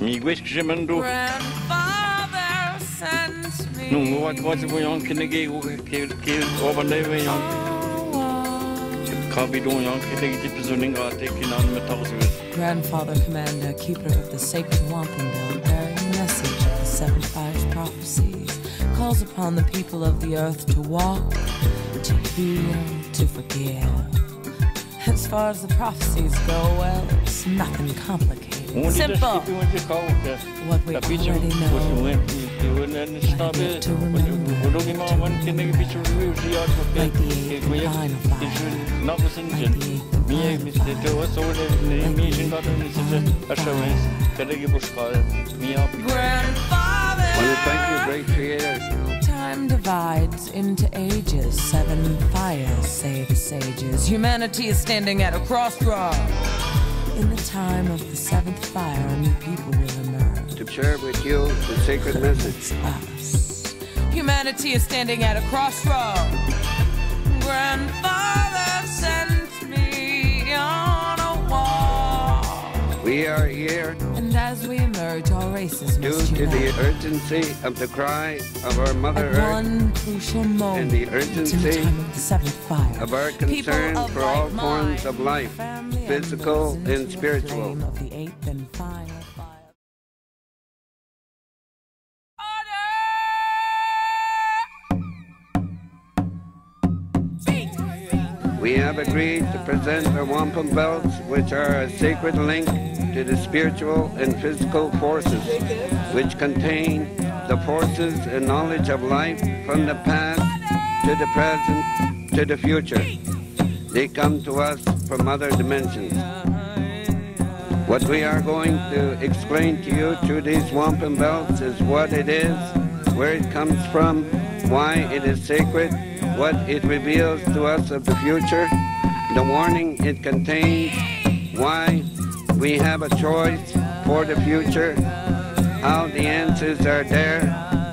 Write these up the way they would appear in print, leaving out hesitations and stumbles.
Migwetch Mando. Grandfather sent me. No, what we young can get over there young. Can't be doing young can get presenting our taking on metals. Grandfather Commanda, keeper of the sacred wampum bell, bearing the message of the 7 fires prophecies, calls upon the people of the earth to walk, to heal, to forgive. As far as the prophecies go, well, it's nothing complicated. Simple. What we already know. To remember. Like the 8th final fire. Like the 8th Grandfather. Thank you, great creator. Time divides into ages. 7 fires, say the sages. Humanity is standing at a crossroad. In the time of the 7th fire, a new people will emerge. To share with you the sacred message. It's us. Humanity is standing at a crossroad. Grandfather sent me on a walk. We are here. And as we emerge, all races must due to unite. the urgency of the cry of our Mother At Earth one crucial moment, and the in urgency the time of the 7th fire, of our concern of for all like forms of mind, life, family physical embers into and the spiritual. flame of the 8th and final fire. We have agreed to present our wampum belts, which are a sacred link to the spiritual and physical forces, which contain the forces and knowledge of life from the past to the present to the future. They come to us from other dimensions. What we are going to explain to you through these wampum belts is what it is, where it comes from, why it is sacred, what it reveals to us of the future, the warning it contains, why we have a choice for the future, how the answers are there,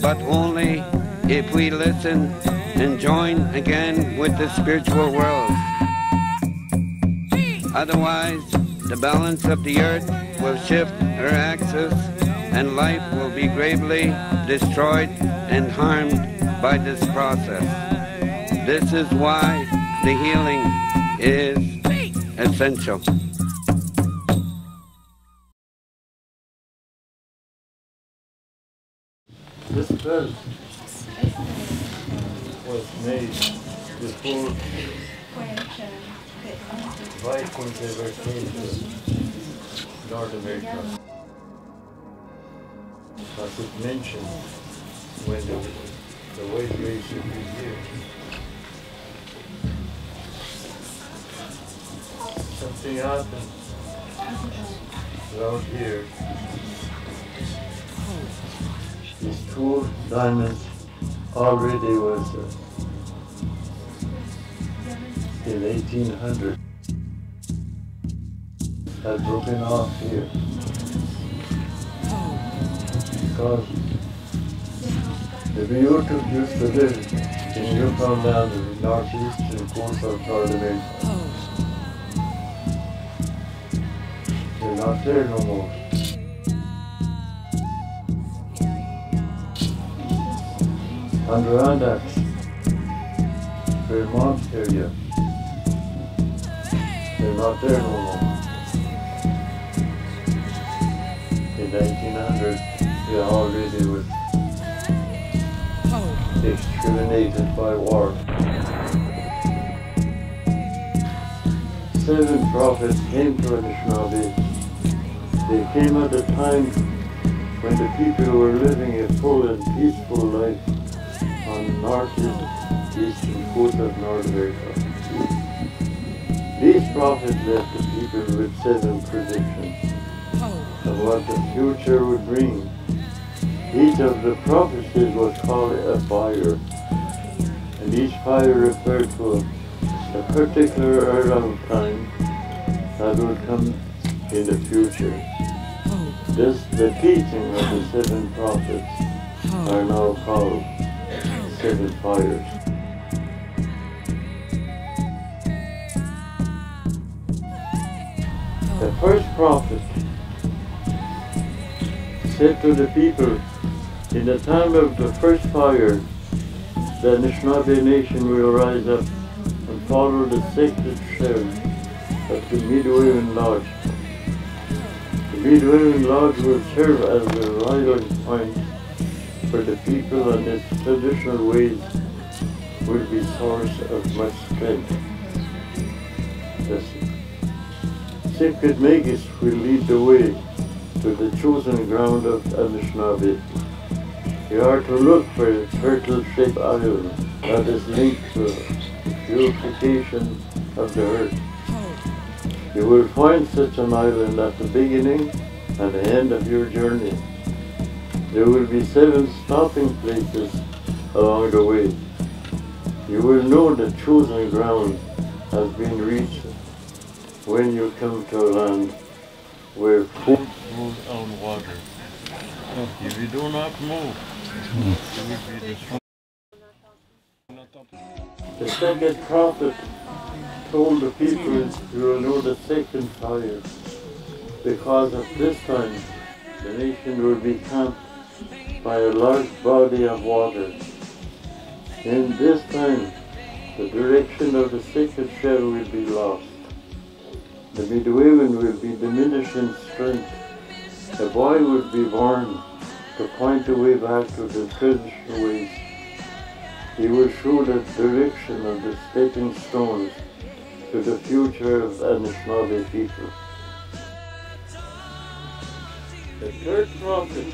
but only if we listen and join again with the spiritual world. Otherwise, the balance of the earth will shift her axis and life will be gravely destroyed and harmed by this process. This is why the healing is essential. This belt was made before Vikings ever came to North America. As it mentioned, when the Wayquay should be here, something happened around here. These 2 diamonds already was in 1800 had broken off here because the Wayotu used to live in Newfoundland and the northeastern coast of North America. They're not there no more. Adirondack, Vermont area. They're not there no more. In 1900, they already were exterminated by war. 7 prophets came to Anishnabe. They came at a time when the people were living a full and peaceful life on the northeastern coast of North America. These prophets left the people with 7 predictions of what the future would bring. Each of the prophecies was called a fire, and each fire referred to a particular around time that would come in the future. The teaching of the 7 prophets are now called 7 fires. The first prophet said to the people, in the time of the first fire, the Anishnabe nation will rise up and follow the sacred shell of the Midwayland Lodge. The Midwayland Lodge will serve as the rallying point for the people, and its traditional ways will be source of much strength. The sacred Magus will lead the way to the chosen ground of Anishnabe. You are to look for a turtle-shaped island that is linked to the purification of the earth. You will find such an island at the beginning and the end of your journey. There will be 7 stopping places along the way. You will know the chosen ground has been reached when you come to a land where food, and water. If you do not move, you will be destroyed. The second prophet told the people, you will know the second fire, because at this time the nation will be camped by a large body of water. In this time, the direction of the sacred shell will be lost. The Midwayland will be diminished in strength. A boy will be born to point the way back to the traditional ways. He will show the direction of the stepping stones to the future of Anishnabe people. The third prophet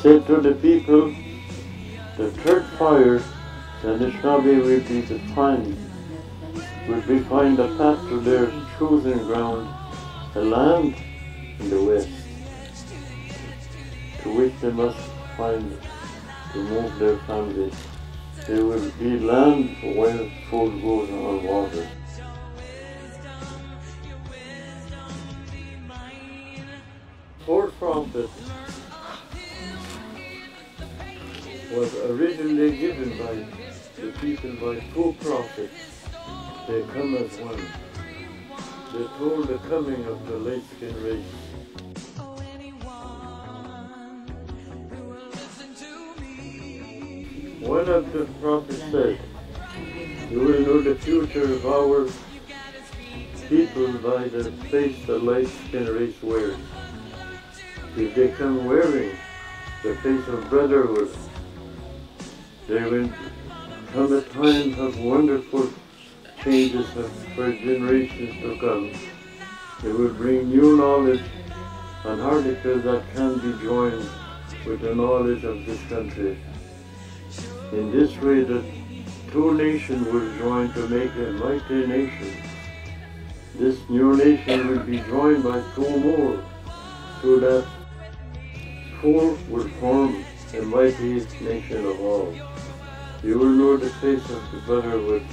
said to the people, the third fire, the Anishnabe will be defined, will be find a path to their chosen ground, a land in the west, to which they must find to move their families. There will be land where food goes on water. Fourth prophet was originally given by the people by 2 prophets. They come as one. They told the coming of the light-skinned race. One of the prophets said, you will know the future of our people by the face the light-skinned race wears. If they come wearing the face of brotherhood, there will come a time of wonderful changes for generations to come. They will bring new knowledge and articles that can be joined with the knowledge of this country. In this way, the 2 nations will join to make a mighty nation. This new nation will be joined by 2 more, so that 4 will form a mighty nation of all. You will know the face of the brotherhood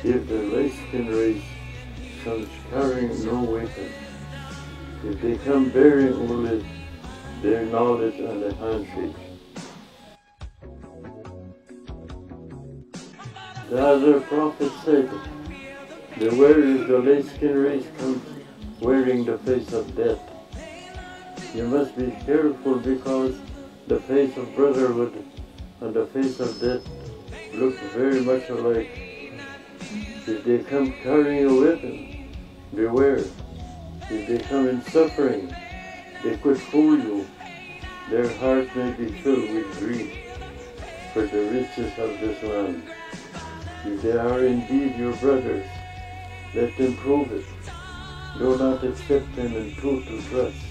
if the light-skinned race comes carrying no weapon, if they come bearing only their knowledge and a handshake. The other prophet said, beware if the light-skinned race comes wearing the face of death. You must be careful because the face of brotherhood and the face of death look very much alike. If they come carrying a weapon, beware. If they come in suffering, they could fool you. Their heart may be filled with grief for the riches of this land. If they are indeed your brothers, let them prove it. Do not accept them in truth to trust.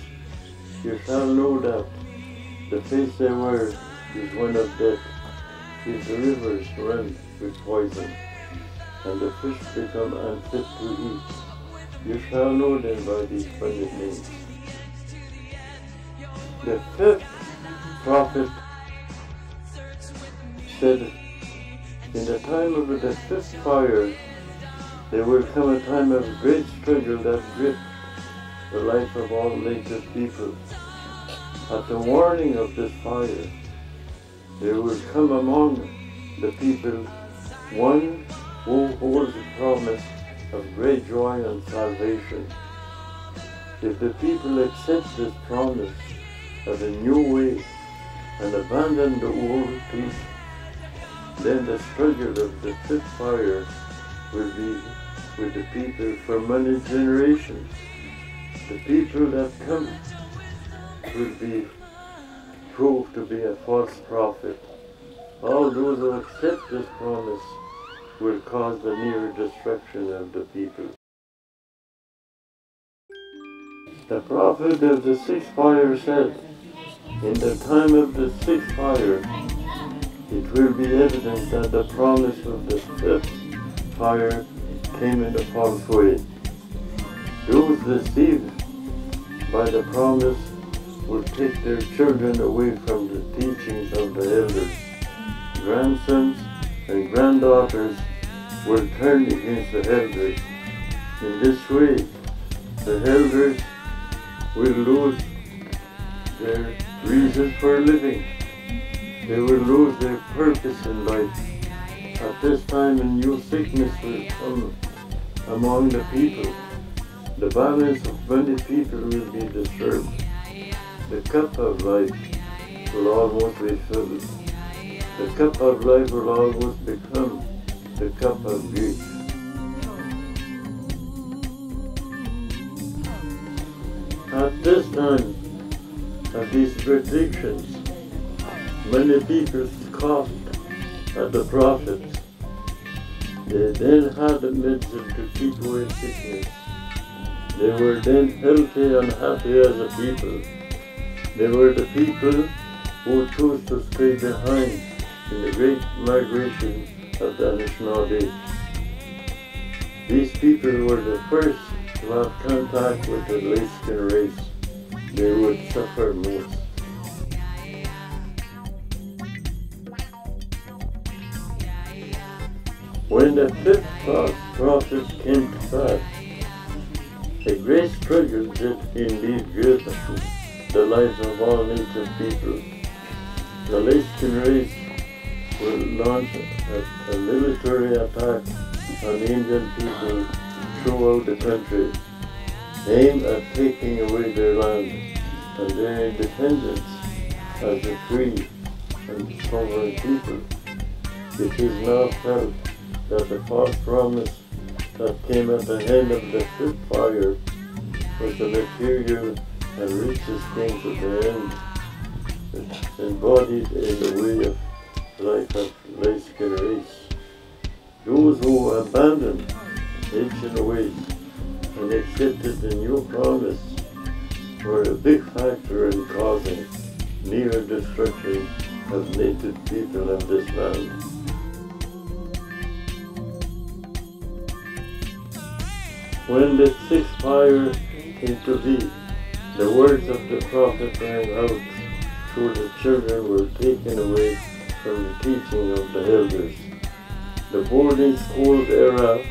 You shall know that the face they wear is one of death. If the rivers run with poison, and the fish become unfit to eat, you shall know them by these splendid names. The 5th prophet said, in the time of the 5th fire, there will come a time of great struggle that gripped the life of all native people. At the warning of this fire, there will come among the people one who holds the promise of great joy and salvation. If the people accept this promise of a new way and abandon the old peace, then the struggle of the fifth fire will be with the people for many generations. The people that come will be proved to be a false prophet. All those who accept this promise will cause the near destruction of the people. The prophet of the sixth fire said, in the time of the sixth fire, it will be evident that the promise of the fifth fire came in a false way. Those deceived by the promise will take their children away from the teachings of the elders. Grandsons and granddaughters will turn against the elders. In this way, the elders will lose their reason for living. They will lose their purpose in life. At this time, a new sickness will come among the people. The balance of many people will be disturbed. The cup of life will almost be filled. The cup of life will almost become the cup of grief. At this time of these predictions, many people scoffed at the prophets. They then had the medicine to keep away sickness. They were then healthy and happy as a people. They were the people who chose to stay behind in the great migration of the Anishnabe. These people were the first to have contact with the light-skinned race. They would suffer most. When the fifth false prophet came to pass, a great struggle did indeed grip the lives of all native people. The light-skinned race will launch a military attack on Indian people throughout the country, aimed at taking away their land and their independence as a free and sovereign people. It is now felt that the false promise that came at the end of the fifth fire was the material and richest things of the end, embodied in the way of life of light-skinned race. Those who abandoned ancient ways and accepted the new promise were a big factor in causing near destruction of native people of this land. When the sixth fire came to be, the words of the prophet rang out, so the children were taken away from the teaching of the elders. The boarding school era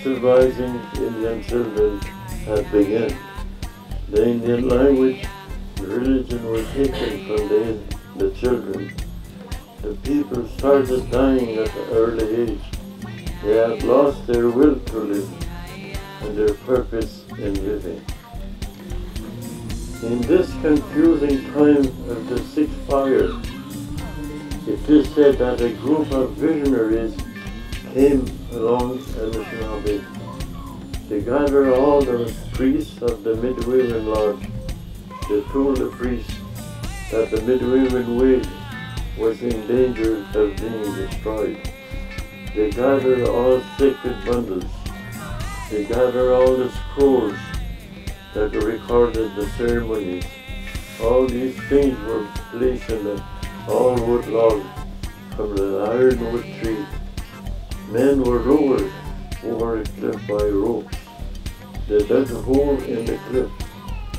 civilizing Indian children had begun. The Indian language and religion were taken from the children. The people started dying at an early age. They had lost their will to live and their purpose in living. In this confusing time of the sixth fire, it is said that a group of visionaries came along Anishnabe. They gathered all the priests of the Midwayman Lodge. They told the priests that the Midwayman Way was in danger of being destroyed. They gathered all sacred bundles. They gathered all the scrolls that recorded the ceremonies. All these things were placed in the IronWood log from the ironwood tree. Men were lowered over a cliff by ropes. They dug a hole in the cliff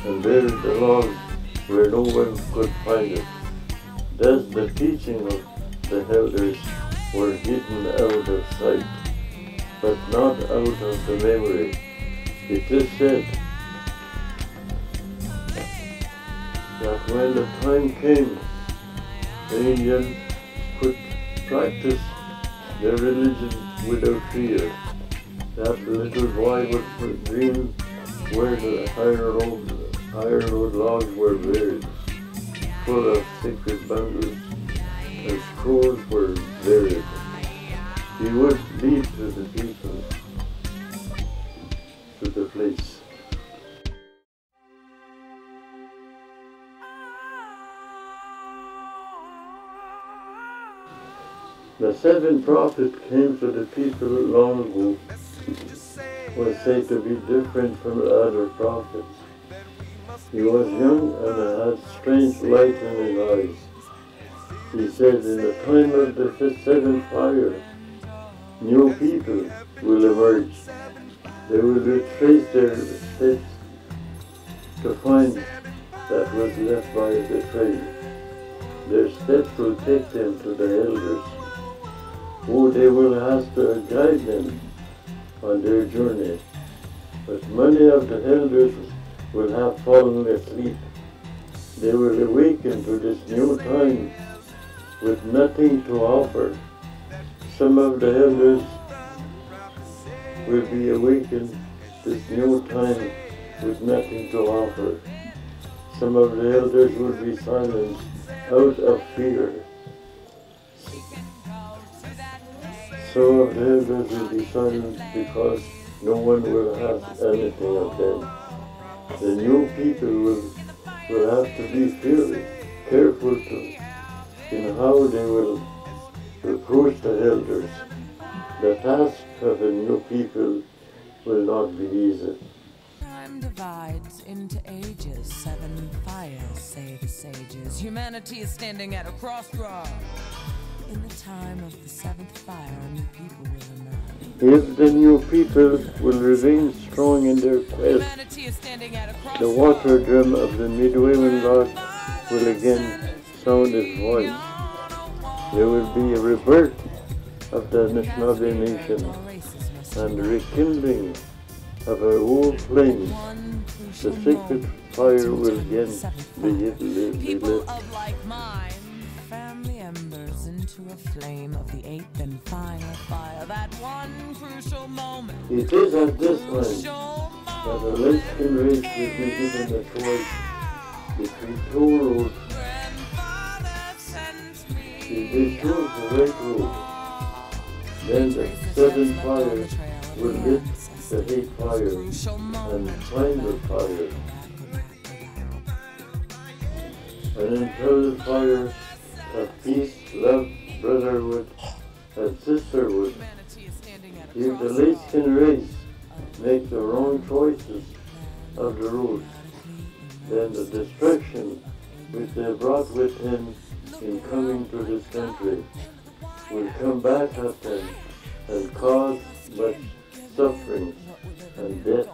and buried the log where no one could find it. Thus the teaching of the elders were hidden out of sight, but not out of the memory. It is said that when the time came, the Indians could practice their religion without fear. That little boy would dream where the ironwood logs were buried, full of sacred bundles, and scrolls were buried. He would lead to the people to the place. The 7 prophets came to the people long ago, was said to be different from the other prophets. He was young and had strange light in his eyes. He said, in the time of the 7th fire, new people will emerge. They will retrace their steps to find that was left by the trail. Their steps will take them to the elders, who they will have to guide them on their journey. But many of the elders will have fallen asleep. They will awaken to this new time with nothing to offer. Some of the elders will be awakened this new time with nothing to offer. Some of the elders will be silenced out of fear. Some of the elders will be silenced because no one will ask anything of them. The new people will have to be very careful in how they will approach the elders. The task of the new people will not be easy. Time divides into ages, 7 fires, say the sages. Humanity is standing at a crossroad. In the time of the 7th fire, new people will emerge. If the new people will remain strong in their quest, the water drum of the Ginawayndaganuc Log will again sound its voice. There will be a rebirth of the Anishnabe nation and the rekindling of our old flames. The sacred fire will again be lit. Family embers into a flame of the 8th and final fire. That one crucial moment. It is at this time that the light-skinned race will be given a choice between 2 roads. If they choose the right road, then the 7th fire will lit the 8th fire and final fire. And until the fire of peace, love, brotherhood, and sisterhood, if the light-skinned race make the wrong choices of the road, then the destruction which they brought with him in coming to this country will come back at them and cause much suffering and death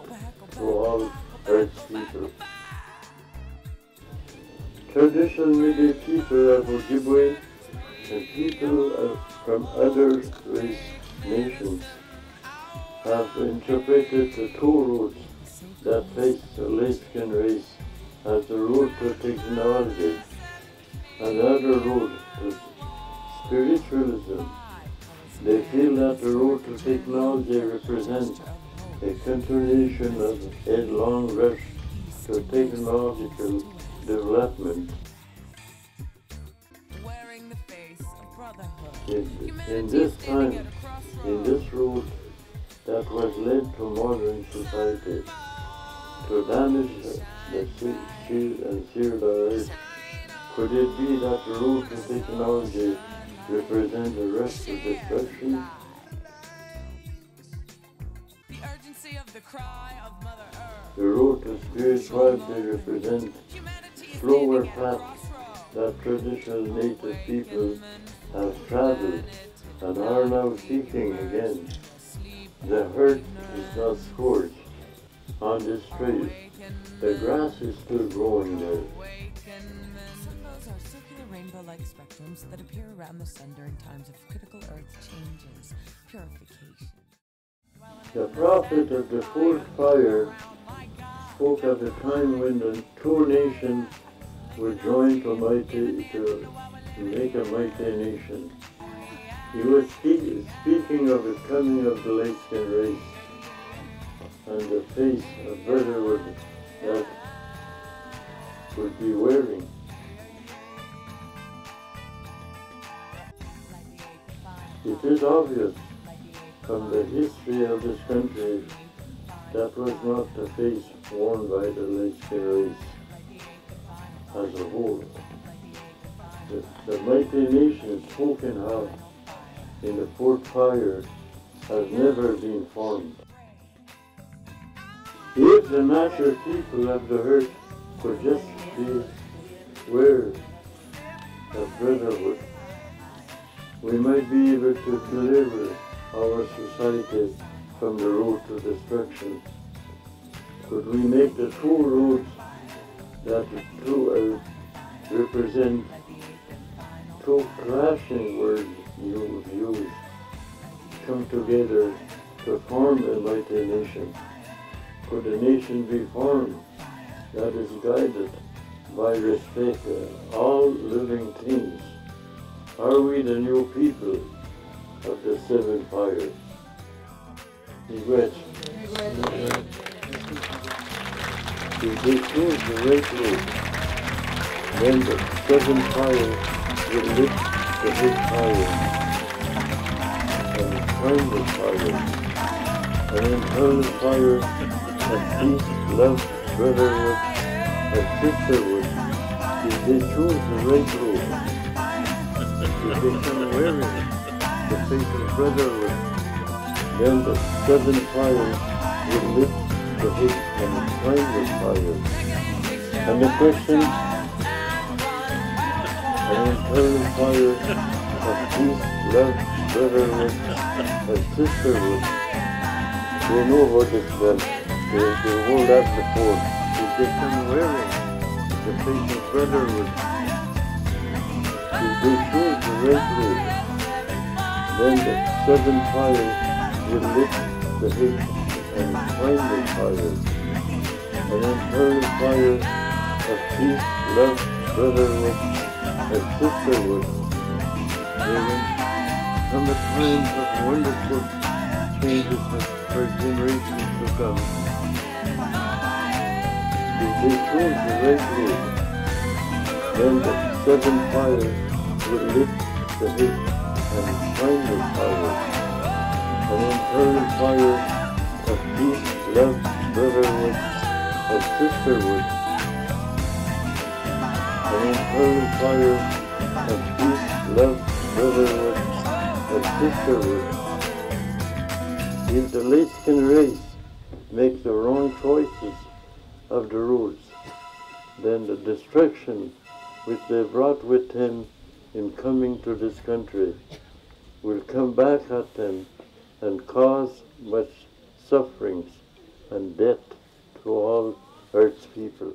to all Earth's people. Traditional media people of Ojibwe and people from other race nations have interpreted the 2 roads that face the light-skinned race as the road to technology and the other road to spiritualism. They feel that the road to technology represents a continuation of the headlong rush to technological development. In this time, in this road that was led to modern society, to damage the shield and seal the earth, could it be that the road to technology represents the rush to destruction? The road to spirituality represents slower paths that traditional native people have traveled and are now seeking again. The hurt is not scorched on this trail. The grass is still growing there. Symbols are circular rainbow-like spectrums that appear around the sun during times of critical earth changes, purification. The prophet of the 4th fire spoke of the time when the 2 nations were joined to make a mighty nation. He was speaking of the coming of the light-skinned race. and the face a brother would be wearing. It is obvious from the history of this country that was not the face worn by the light-skinned race as a whole. The mighty nation spoken of in the Fort Fire has never been formed. If the natural people of the earth could just be aware of brotherhood, we might be able to deliver our society from the road to destruction. Could we make the two roads that represent two clashing words you've used come together to form a mighty nation? Could a nation be formed that is guided by respect for all living things? Are we the new people of the seven fires? Migwetch. If they choose the right road, then the seven fires will lift the big fire and find the fire, and impel the fire of peace, love, brotherhood, and sisterhood. If they choose the right road, if they come wearing the face of brotherhood, then the seven fires will lift the hit and find the fire. And the question, an internal fire of peace, love, brotherhood, and sisterhood. They know what is done. They hold that before. If they come wearing the face of brotherhood, if they choose the right road, then the seven fires will lift the hit and find the fire. An internal fire of peace, love, brotherhood, and sisterhood. There will come a time of wonderful changes for generations to come. If they choose the right road, then the seven fires will lift the hit and find the fire. An internal fire of peace, love, brotherhood, and sisterhood. An internal fire of peace, love, brotherhood, and sisterhood. If the light-skinned race makes the wrong choices of the roads, then the destruction which they brought with them in coming to this country will come back at them and cause much sufferings and death to all Earth's people.